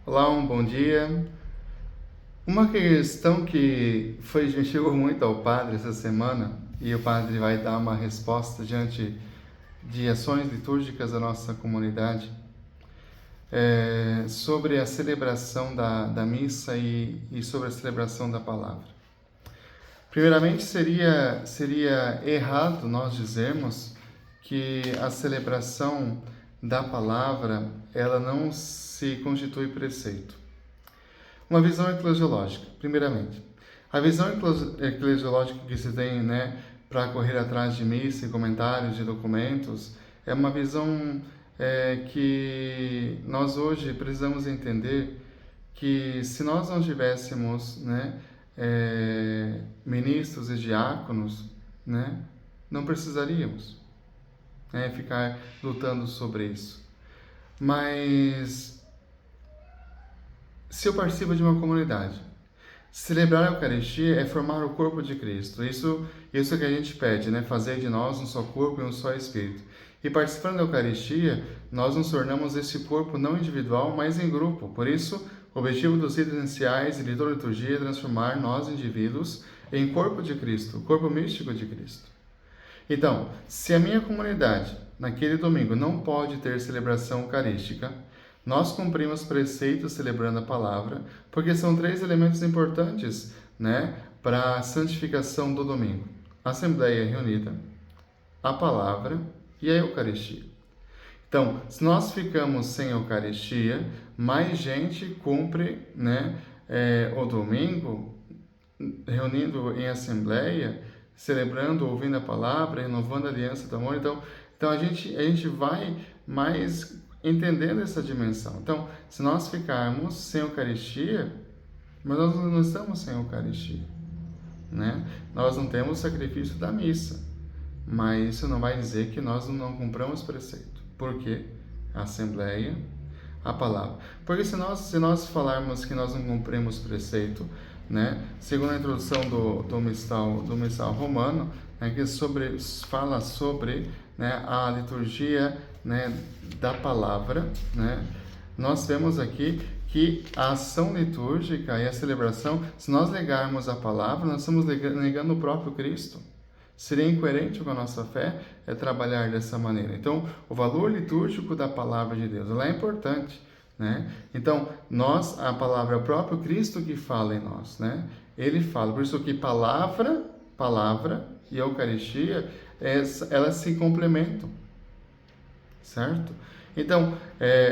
Olá, um bom dia. Uma questão que me chegou muito ao padre essa semana, e o padre vai dar uma resposta diante de ações litúrgicas da nossa comunidade, sobre a celebração da missa e sobre a celebração da palavra. Primeiramente, seria errado nós dizermos que a celebração da palavra ela não se constitui preceito. Uma visão eclesiológica, primeiramente. A visão eclesiológica que se tem, para correr atrás de missa e comentários de documentos, é uma visão que nós hoje precisamos entender que se nós não tivéssemos, ministros e diáconos, não precisaríamos, ficar lutando sobre isso. Mas se eu participo de uma comunidade, celebrar a Eucaristia é formar o corpo de Cristo. Isso que a gente pede, fazer de nós um só corpo e um só Espírito. E participando da Eucaristia, nós nos tornamos esse corpo não individual, mas em grupo. Por isso, o objetivo dos ritos iniciais e de toda a liturgia é transformar nós, indivíduos, em corpo de Cristo, o corpo místico de Cristo. Então, se a minha comunidade, naquele domingo, não pode ter celebração eucarística, nós cumprimos preceitos celebrando a palavra, porque são 3 elementos importantes, para a santificação do domingo: a Assembleia reunida, a palavra e a Eucaristia. Então, se nós ficamos sem Eucaristia, mais gente cumpre, o domingo, reunindo em assembleia, celebrando, ouvindo a palavra, renovando a aliança do amor. Então a gente vai mais entendendo essa dimensão. Então, se nós ficarmos sem Eucaristia, mas nós não estamos sem Eucaristia, Nós não temos o sacrifício da missa, mas isso não vai dizer que nós não cumpramos preceito. Por quê? A Assembleia, a palavra. Porque se nós falarmos que nós não cumprimos preceito, segundo a introdução do missal romano, que fala sobre a liturgia, da palavra, nós vemos aqui que a ação litúrgica e a celebração, se nós negarmos a palavra, nós estamos negando o próprio Cristo. Seria incoerente com a nossa fé trabalhar dessa maneira. Então, o valor litúrgico da palavra de Deus, ela é importante, Então, a palavra é o próprio Cristo que fala em nós, Ele fala, por isso que palavra e a Eucaristia, elas se complementam, certo? Então,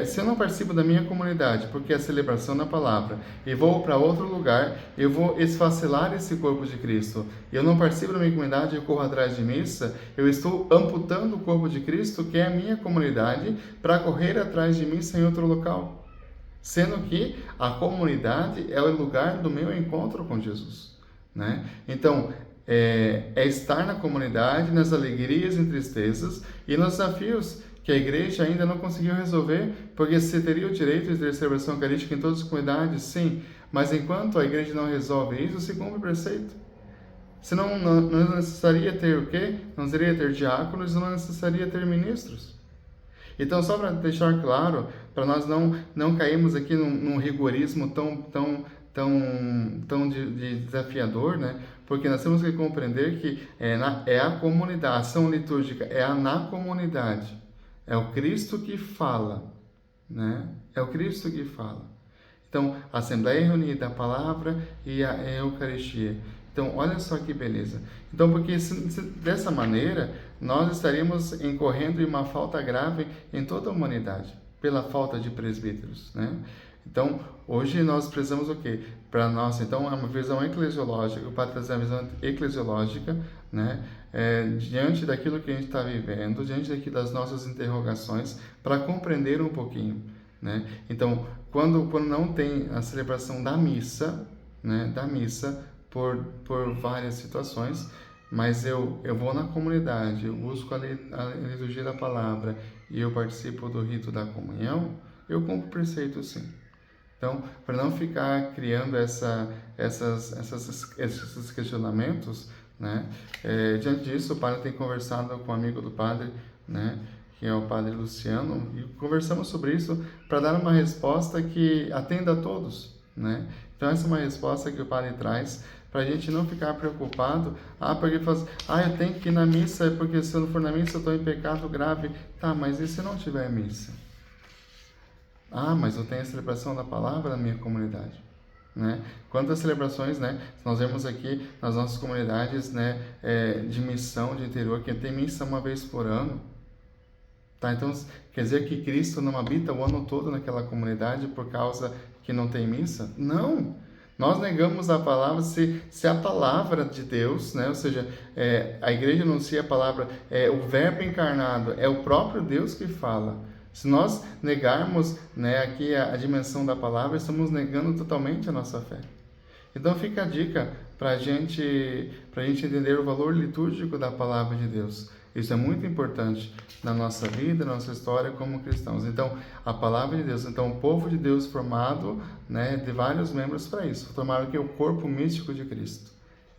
se eu não participo da minha comunidade, porque é a celebração da palavra, e vou para outro lugar, eu vou esfacelar esse corpo de Cristo. Eu não participo da minha comunidade, eu corro atrás de missa, eu estou amputando o corpo de Cristo, que é a minha comunidade, para correr atrás de missa em outro local. Sendo que a comunidade é o lugar do meu encontro com Jesus, Então, é estar na comunidade, nas alegrias e tristezas e nos desafios que a igreja ainda não conseguiu resolver, porque você teria o direito de ter celebração eucarística em todas as comunidades, sim, mas enquanto a igreja não resolve isso, se cumpre o preceito. Senão não necessaria ter o quê? Não necessaria ter diáconos, não necessaria ter ministros. Então, só para deixar claro, para nós não cairmos aqui num rigorismo tão desafiador, Porque nós temos que compreender que é a comunidade, a ação litúrgica é na comunidade. É o Cristo que fala, É o Cristo que fala. Então, a Assembleia reunida, a palavra e a Eucaristia. Então, olha só que beleza. Então, porque dessa maneira, nós estaríamos incorrendo em uma falta grave em toda a humanidade, pela falta de presbíteros, Então, hoje nós precisamos o quê? Para nós, então, é uma visão eclesiológica, para trazer a visão eclesiológica, diante daquilo que a gente está vivendo, diante daqui das nossas interrogações, para compreender um pouquinho, Então, quando não tem a celebração da missa, por várias situações, mas eu vou na comunidade, eu busco a liturgia da palavra e eu participo do rito da comunhão, eu cumpro o preceito, sim. Então, para não ficar criando esses questionamentos, diante disso, o padre tem conversado com um amigo do padre, que é o Padre Luciano, e conversamos sobre isso para dar uma resposta que atenda a todos, né? Então essa é uma resposta que o Padre traz para a gente não ficar preocupado, porque eu tenho que ir na missa, porque se eu não for na missa eu estou em pecado grave. Tá, mas e se não tiver missa? Mas eu tenho a celebração da palavra na minha comunidade, né? Quantas celebrações, né? Nós vemos aqui nas nossas comunidades, né, de missão de interior, que tem missa uma vez por ano, tá? Então, quer dizer que Cristo não habita o ano todo naquela comunidade por causa que não tem missa? Não! Nós negamos a palavra se a palavra de Deus, né? Ou seja, a igreja anuncia a palavra, o verbo encarnado, é o próprio Deus que fala. Se nós negarmos, né, aqui a dimensão da palavra, estamos negando totalmente a nossa fé. Então fica a dica para a gente entender o valor litúrgico da palavra de Deus. Isso é muito importante na nossa vida, na nossa história como cristãos. Então, a palavra de Deus, então o povo de Deus formado, né, de vários membros para isso, formaram aqui o corpo místico de Cristo.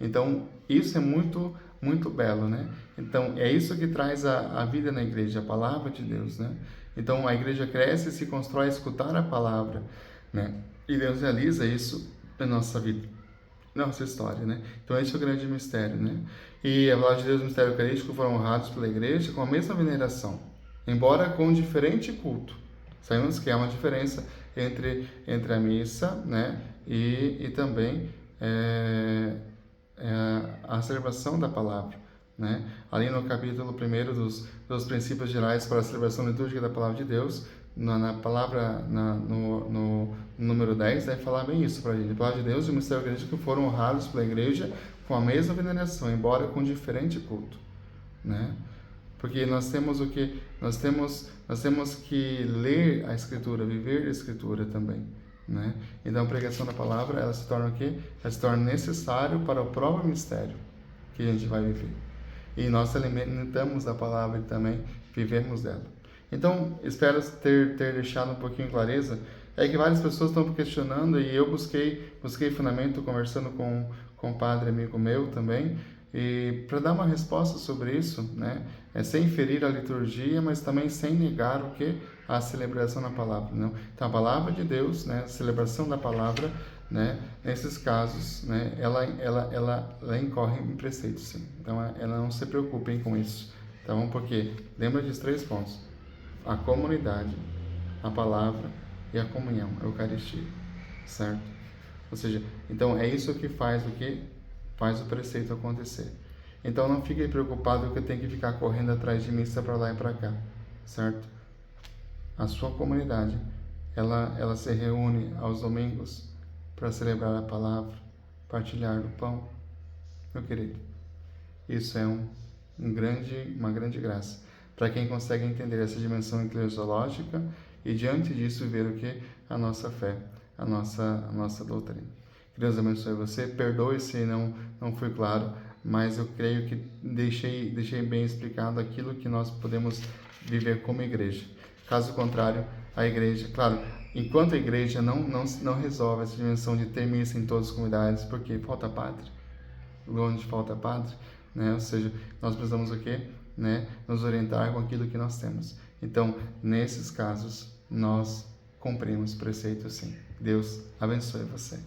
Então, isso é muito, muito belo, né? Então, é isso que traz a vida na igreja, a palavra de Deus, né? Então, a igreja cresce e se constrói a escutar a palavra, né? E Deus realiza isso na nossa vida, nossa história, né? Então esse é o grande mistério, né? E a palavra de Deus e o mistério eucarístico foram honrados pela igreja com a mesma veneração, embora com diferente culto. Sabemos que há uma diferença entre a missa, né? E também a celebração da palavra, né? Ali no capítulo 1 dos princípios gerais para a celebração litúrgica da palavra de Deus, na palavra, no número 10, deve falar bem isso para a gente. A palavra de Deus e o mistério eucarístico foram honrados pela igreja com a mesma veneração, embora com diferente culto, né? Porque nós temos o que? Nós temos que ler a Escritura, viver a Escritura também, né? Então a pregação da palavra, ela se torna o quê? Ela se torna necessário para o próprio mistério que a gente vai viver. E nós alimentamos a palavra e também vivemos dela. Então, espero ter deixado um pouquinho de clareza. É que várias pessoas estão questionando e eu busquei fundamento conversando com um padre amigo meu também, e para dar uma resposta sobre isso, né? Sem ferir a liturgia, mas também sem negar o que? A celebração da palavra, não? Então, a palavra de Deus, né? A celebração da palavra, né? Nesses casos, né? Ela incorre em preceitos, sim. Então, ela não se preocupem com isso, tá bom? Porque lembra dos 3 pontos: a comunidade, a palavra e a comunhão, a Eucaristia, certo? Ou seja, então é isso que faz o preceito acontecer. Então não fique preocupado que eu tenho que ficar correndo atrás de missa para lá e para cá, certo? A sua comunidade, ela se reúne aos domingos para celebrar a palavra, partilhar o pão, meu querido. Isso é uma grande graça para quem consegue entender essa dimensão eclesiológica e diante disso ver o que? A nossa fé, a nossa doutrina. Que Deus abençoe você. Perdoe se não fui claro, mas eu creio que deixei bem explicado aquilo que nós podemos viver como igreja. Caso contrário, a igreja, claro, enquanto a igreja não resolve essa dimensão de ter missa em todas as comunidades, porque falta padre, onde falta padre, né? Ou seja, nós precisamos o quê? Né? Nos orientar com aquilo que nós temos. Então, nesses casos, nós cumprimos preceitos, sim. Deus abençoe você.